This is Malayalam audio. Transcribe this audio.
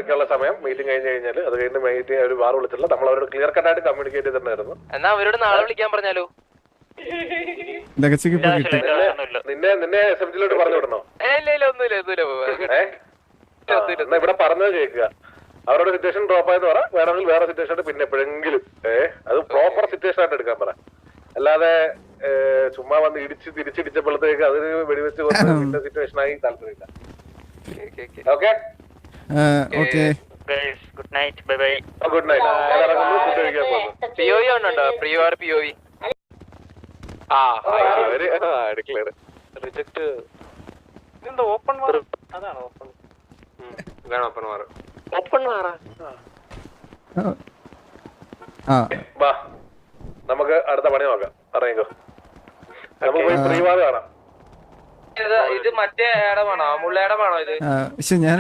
എടുക്കാനുള്ള സമയം മീറ്റിംഗ് കഴിഞ്ഞ് കഴിഞ്ഞാൽ അത് കഴിഞ്ഞ് മീറ്റിംഗ് ഒരു വാർ വിളിച്ചില്ല, നമ്മൾ അവരോട് ക്ലിയർ കട്ടായിട്ട് കമ്മ്യൂണിക്കേറ്റ് ചെയ്തിട്ടുണ്ടായിരുന്നു. എന്നാ അവരോട് നാളെ വിളിക്കാൻ പറഞ്ഞാലോ? നിന്നെ എസ്എംജിയിലോട്ട് പറഞ്ഞു വിടണോ? എന്നാ ഇവിടെ പറഞ്ഞത് കേൾക്കുക, അവരോട് സിറ്റുവേഷൻ ഡ്രോപ്പ് ആയെന്ന് പറ, വേണമെങ്കിൽ വേറെ സിറ്റുവേഷൻ ആയിട്ട് പിന്നെ എപ്പോഴെങ്കിലും അത് പ്രോപ്പർ സിറ്റുവേഷൻ ആയിട്ട് എടുക്കാൻ പറ. അല്ലാതെ ചുമ്മാ വന്ന് തിരിച്ചിടിച്ചപ്പോഴത്തേക്ക് അതിന് വെടിവെച്ച് കൊണ്ട സിറ്റുവേഷൻ ആയി താല്പര്യമില്ല. Okay good night, bye bye. Good night. Food കഴിക്കാൻ പോകുന്നു. POV ഉണ്ടോ? പ്രിയോർ POV റിജക്ട് ഓപ്പൺ വാർ. അതാണ് ഓപ്പൺ ഓപ്പൺ വാർ. ഓപ്പൺ വാറാ? വാ നമുക്ക് അടുത്ത പണി നോക്കാം. അറിയിക്കോ, നമുക്ക് പോയി പ്രീവാർ കാണാം. ഇത് മറ്റേ ഇടമാണോ? മുള്ളേടമാണോ ഇത്? പക്ഷെ ഞാൻ